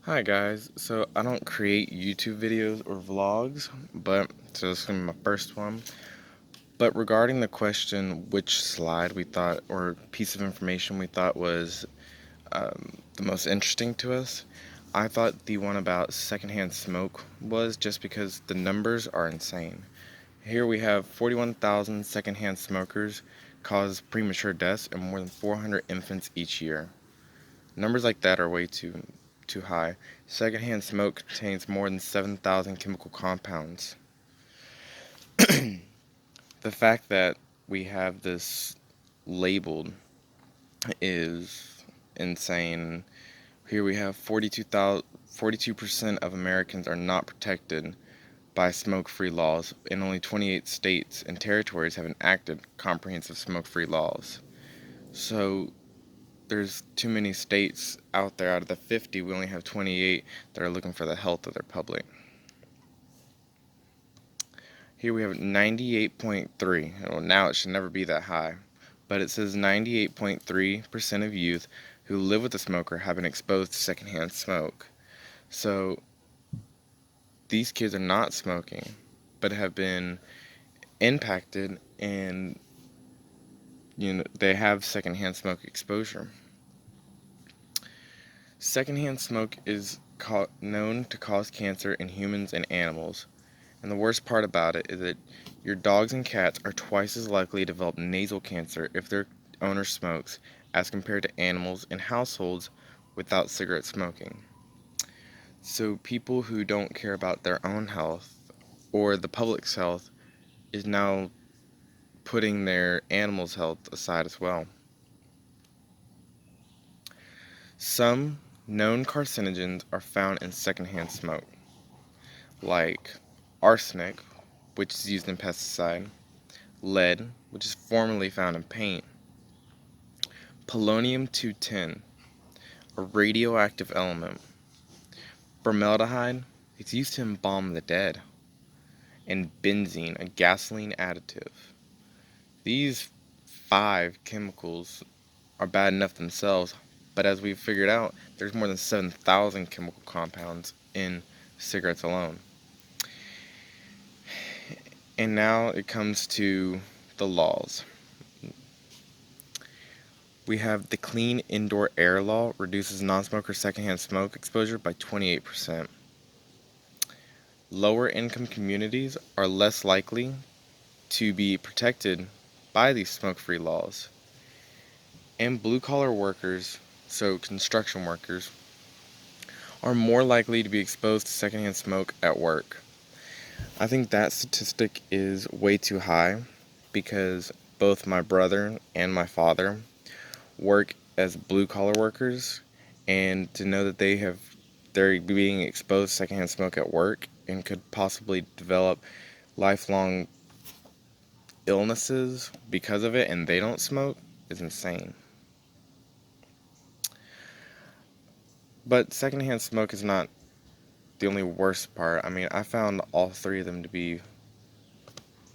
Hi guys, so I don't create YouTube videos or vlogs, so this is going to be my first one. But regarding the question which slide we thought or piece of information we thought was the most interesting to us, I thought the one about secondhand smoke was just because the numbers are insane. Here we have 41,000 secondhand smokers cause premature deaths and more than 400 infants each year. Numbers like that are way too high. Secondhand smoke contains more than 7,000 chemical compounds. The fact that we have this labeled is insane. Here we have 42% of Americans are not protected by smoke-free laws, and only 28 states and territories have enacted comprehensive smoke-free laws. So there's too many states out there. Out of the 50, we only have 28 that are looking for the health of their public. Here we have 98.3. Well, now it should never be that high, but it says 98.3% of youth who live with a smoker have been exposed to secondhand smoke. So these kids are not smoking, but have been impacted, and they have secondhand smoke exposure. Secondhand smoke is known to cause cancer in humans and animals. And the worst part about it is that your dogs and cats are twice as likely to develop nasal cancer if their owner smokes as compared to animals in households without cigarette smoking. So people who don't care about their own health or the public's health is now putting their animals' health aside as well. Some known carcinogens are found in secondhand smoke, like arsenic, which is used in pesticide, lead, which is formerly found in paint, polonium-210, a radioactive element, formaldehyde, it's used to embalm the dead, and benzene, a gasoline additive. These 5 chemicals are bad enough themselves, but as we've figured out, there's more than 7,000 chemical compounds in cigarettes alone. And now it comes to the laws. We have the Clean Indoor Air Law reduces non-smoker secondhand smoke exposure by 28%. Lower income communities are less likely to be protected by these smoke-free laws. And blue-collar workers, so construction workers, are more likely to be exposed to secondhand smoke at work. I think that statistic is way too high because both my brother and my father work as blue-collar workers, and to know that they're being exposed to secondhand smoke at work and could possibly develop lifelong illnesses because of it and they don't smoke is insane. But secondhand smoke is not the only worst part. I mean, I found all three of them to be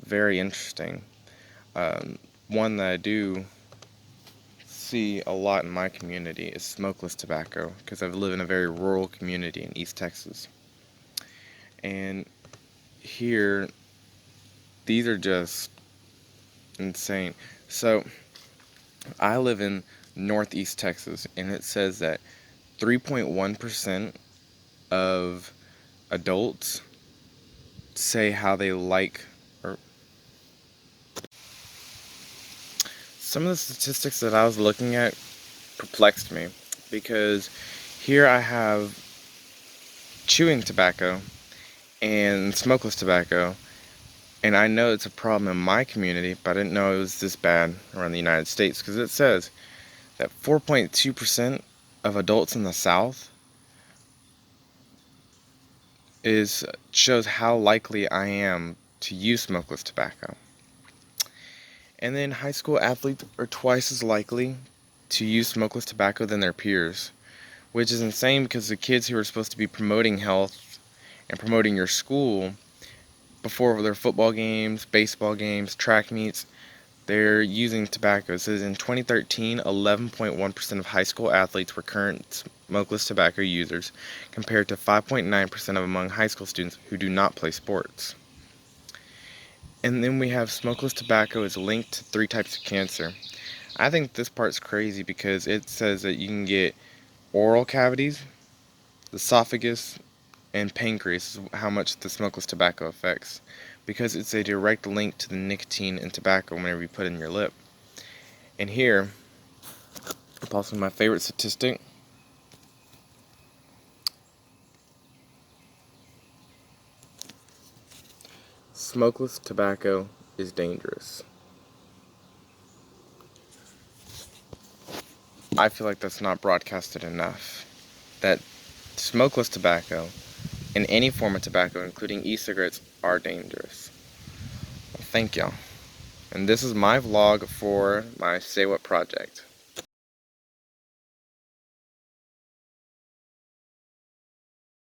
very interesting. One that I do see a lot in my community is smokeless tobacco, because I live in a very rural community in East Texas. And here, these are just insane. So, I live in Northeast Texas, and it says that 3.1% of adults say how they like, or some of the statistics that I was looking at perplexed me, because here I have chewing tobacco and smokeless tobacco, and I know it's a problem in my community, but I didn't know it was this bad around the United States, because it says that 4.2% of adults in the South shows how likely I am to use smokeless tobacco. And then high school athletes are twice as likely to use smokeless tobacco than their peers, which is insane because the kids who are supposed to be promoting health and promoting your school before their football games, baseball games, track meets, they're using tobacco. It says in 2013, 11.1% of high school athletes were current smokeless tobacco users compared to 5.9% among high school students who do not play sports. And then we have smokeless tobacco is linked to 3 types of cancer. I think this part's crazy because it says that you can get oral cavities, the esophagus, and pancreas is how much the smokeless tobacco affects, because it's a direct link to the nicotine in tobacco whenever you put it in your lip. And here, possibly my favorite statistic, smokeless tobacco is dangerous. I feel like that's not broadcasted enough. That smokeless tobacco and any form of tobacco, including e-cigarettes, are dangerous. Well, thank y'all. And this is my vlog for my Say What project.